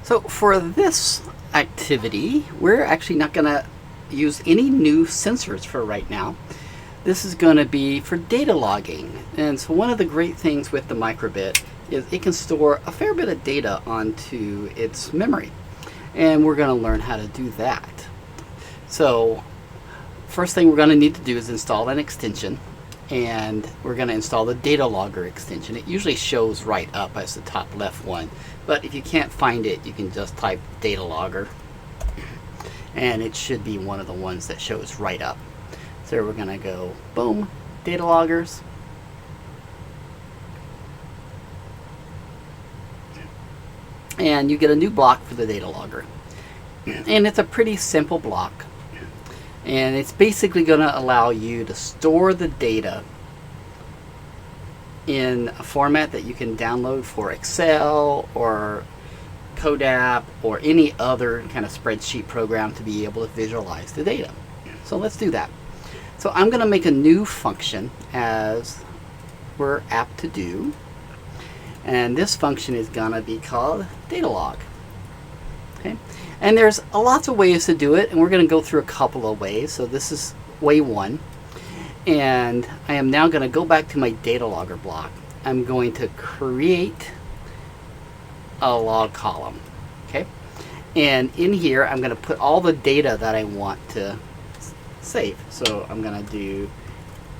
So for this activity, we're actually not going to use any new sensors for right now. This is going to be for data logging. And so one of the great things with the Microbit is it can store a fair bit of data onto its memory. And we're going to learn how to do that. So first thing we're going to need to do is install an extension. And we're going to install the data logger extension. It usually shows right up as the top left one, but if you can't find it, you can just type data logger and it should be one of the ones that shows right up. So we're going to go boom, data loggers, and you get a new block for the data logger, and it's a pretty simple block. And it's basically going to allow you to store the data in a format that you can download for Excel or CodeApp or any other kind of spreadsheet program to be able to visualize the data. So let's do that. So I'm going to make a new function, as we're apt to do. And this function is going to be called data log. Okay. And there's lots of ways to do it, and we're going to go through a couple of ways. So this is way one. And I am now going to go back to my data logger block. I'm going to create a log column. Okay. And in here, I'm going to put all the data that I want to save. So I'm going to do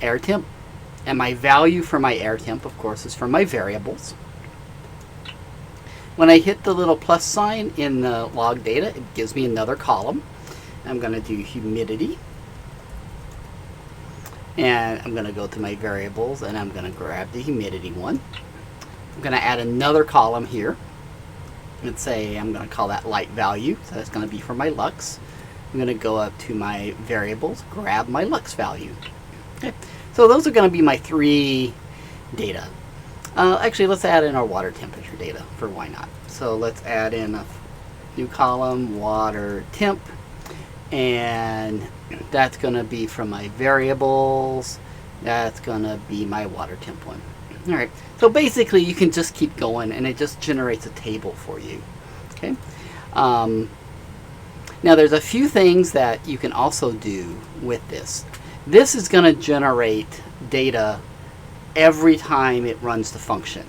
air temp. And my value for my air temp, of course, is for my variables. When I hit the little plus sign in the log data, it gives me another column. I'm going to do humidity. And I'm going to go to my variables and I'm going to grab the humidity one. I'm going to add another column here. Let's say I'm going to call that light value. So that's going to be for my lux. I'm going to go up to my variables, grab my lux value. Okay. So those are going to be my three data. Actually, let's add in our water temperature data for why not. So let's add in a new column, water temp, and that's going to be from my variables. That's going to be my water temp one. All right. So basically, you can just keep going, and it just generates a table for you. Okay. Now, there's a few things that you can also do with this. This is going to generate data every time it runs the function.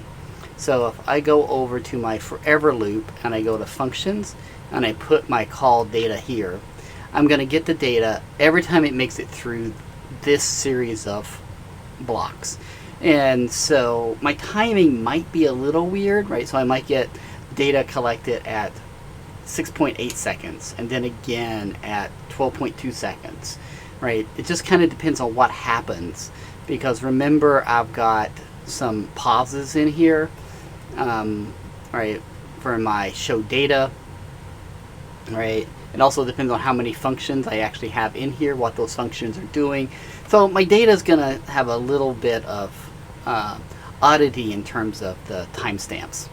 So if I go over to my forever loop and I go to functions and I put my call data here, I'm going to get the data every time it makes it through this series of blocks. And so my timing might be a little weird, right? So I might get data collected at 6.8 seconds and then again at 12.2 seconds, right? It just kind of depends on what happens. Because remember, I've got some pauses in here, right, for my show data, right? It also depends on how many functions I actually have in here, what those functions are doing. So my data is going to have a little bit of oddity in terms of the timestamps,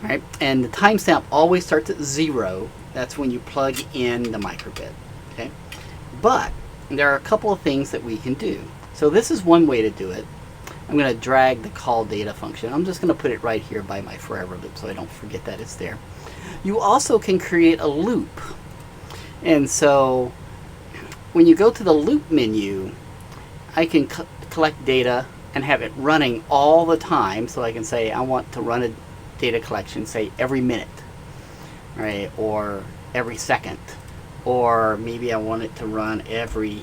right? And the timestamp always starts at 0. That's when you plug in the Microbit, okay? But there are a couple of things that we can do. So this is one way to do it. I'm going to drag the call data function. I'm just going to put it right here by my forever loop so I don't forget that it's there. You also can create a loop. And so when you go to the loop menu, I can collect data and have it running all the time. So I can say I want to run a data collection, say every minute, right? Or every second. Or maybe I want it to run every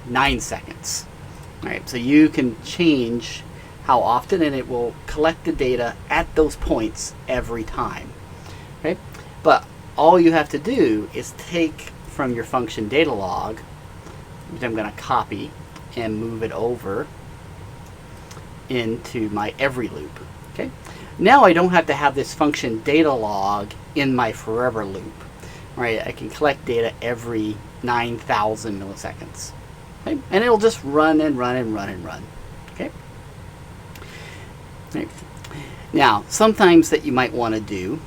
9 seconds. All right, so you can change how often, and it will collect the data at those points every time. Okay, but all you have to do is take from your function data log, which I'm going to copy and move it over into my every loop. Okay, now I don't have to have this function data log in my forever loop. Right, I can collect data every 9,000 milliseconds. Okay? And it'll just run and run and run and run. Okay. Right. Now, sometimes that you might want to do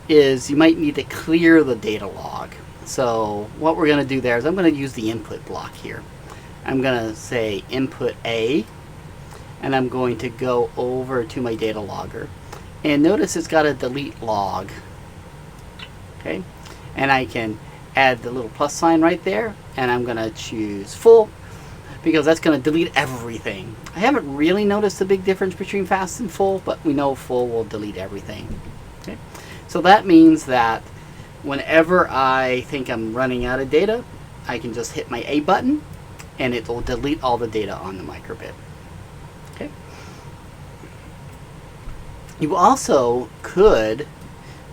is you might need to clear the data log. So what we're going to do there is I'm going to use the input block here. I'm going to say input A, and I'm going to go over to my data logger. And notice it's got a delete log Okay, and I can add the little plus sign right there, and I'm going to choose full because that's going to delete everything. I haven't really noticed a big difference between fast and full, but we know full will delete everything. Okay, so that means that whenever I think I'm running out of data, I can just hit my A button and it will delete all the data on the Microbit. Okay. You also could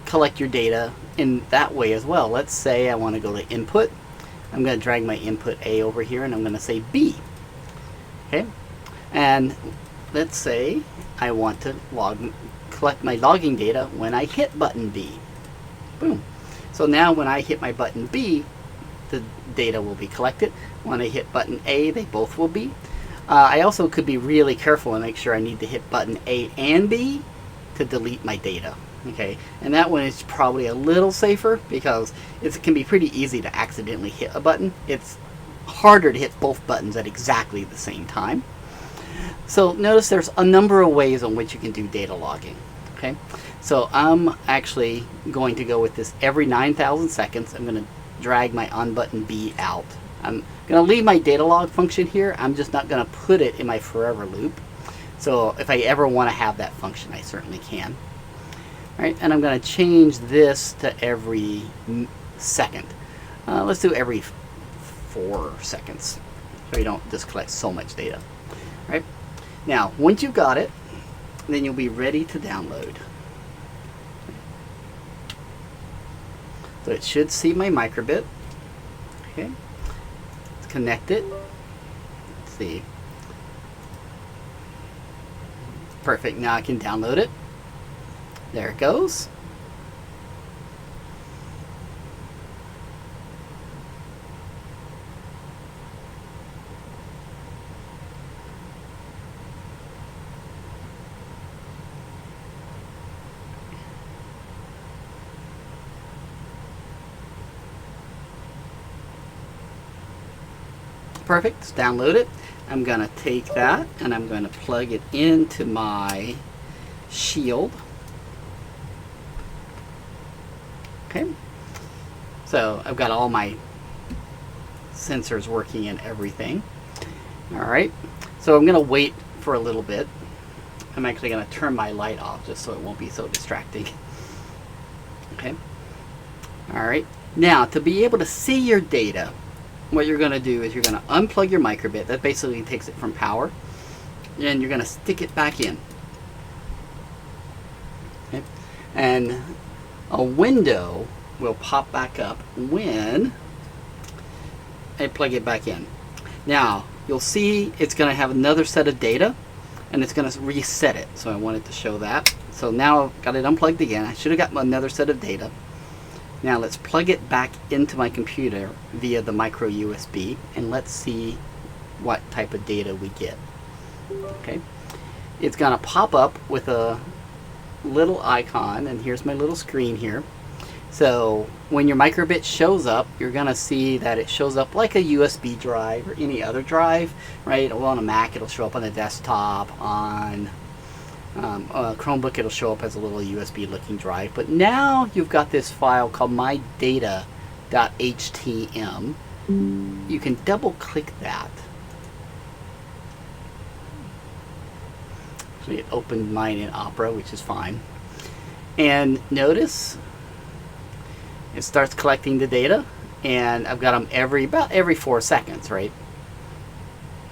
collect your data in that way as well. Let's say I want to go to input. I'm going to drag my input A over here and I'm going to say B. Okay, and let's say I want to collect my logging data when I hit button B. Boom. So now when I hit my button B, the data will be collected. When I hit button A, they both will be. I also could be really careful and make sure I need to hit button A and B to delete my data. Okay, and that one is probably a little safer because it can be pretty easy to accidentally hit a button. It's harder to hit both buttons at exactly the same time. So notice there's a number of ways on which you can do data logging. Okay, so I'm actually going to go with this every 9,000 seconds. I'm going to drag my on button B out. I'm going to leave my data log function here. I'm just not going to put it in my forever loop. So if I ever want to have that function, I certainly can. Right, and I'm going to change this to every second. Let's do every 4 seconds so you don't just collect so much data. Right, now once you've got it, then you'll be ready to download. So it should see my Microbit. Okay, let's connect it. Let's see. Perfect, now I can download it. There it goes. Perfect, let's download it. I'm going to take that and I'm going to plug it into my Shield. Okay, so I've got all my sensors working and everything. All right, so I'm going to wait for a little bit. I'm actually going to turn my light off just so it won't be so distracting. Okay, all right, now to be able to see your data, what you're going to do is you're going to unplug your Microbit. That basically takes it from power, and you're going to stick it back in. Okay, and a window will pop back up when I plug it back in. Now you'll see it's going to have another set of data and it's going to reset it, so I wanted to show that. So now I've got it unplugged again. I should have got another set of data. Now let's plug it back into my computer via the micro USB and let's see what type of data we get. Okay, it's going to pop up with a little icon, and here's my little screen here. So when your Microbit shows up, you're going to see that it shows up like a USB drive or any other drive, right? Well, on a Mac it'll show up on the desktop, on a Chromebook it'll show up as a little USB looking drive. But now you've got this file called mydata.htm. You can double click that. It opened mine in Opera, which is fine. And notice it starts collecting the data, and I've got them about every 4 seconds, right?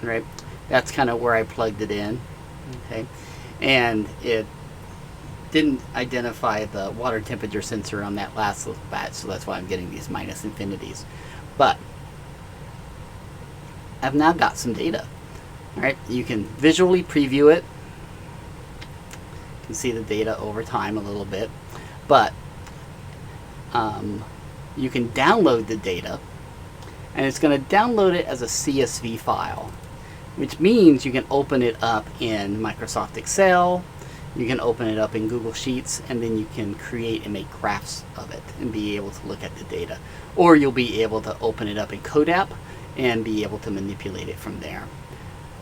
Right. That's kind of where I plugged it in. Okay, and it didn't identify the water temperature sensor on that last little batch, so that's why I'm getting these minus infinities. But I've now got some data. All right, you can visually preview it. You can see the data over time a little bit, but you can download the data, and it's going to download it as a CSV file, which means you can open it up in Microsoft Excel, you can open it up in Google Sheets, and then you can create and make graphs of it and be able to look at the data. Or you'll be able to open it up in CodeApp and be able to manipulate it from there.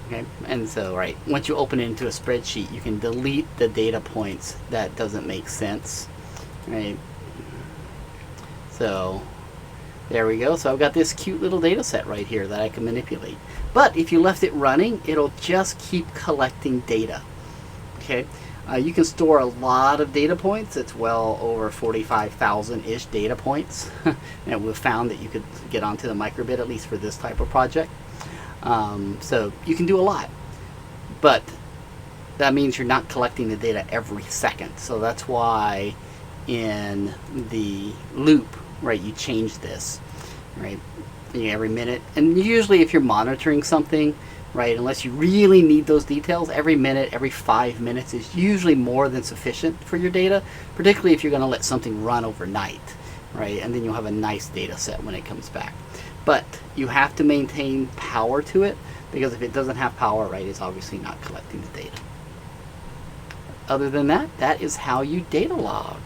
Okay, and so once you open it into a spreadsheet, you can delete the data points that doesn't make sense. Right. So there we go. So I've got this cute little data set right here that I can manipulate. But if you left it running, it'll just keep collecting data. Okay, you can store a lot of data points. It's well over 45,000-ish data points. And we've found that you could get onto the Microbit, at least for this type of project. So you can do a lot. But that means you're not collecting the data every second. So that's why in the loop, right, you change this, right, every minute. And usually if you're monitoring something, right, unless you really need those details, every minute, every 5 minutes is usually more than sufficient for your data, particularly if you're going to let something run overnight, right, and then you'll have a nice data set when it comes back. But you have to maintain power to it, because if it doesn't have power, right, it's obviously not collecting the data. Other than that, that is how you data log.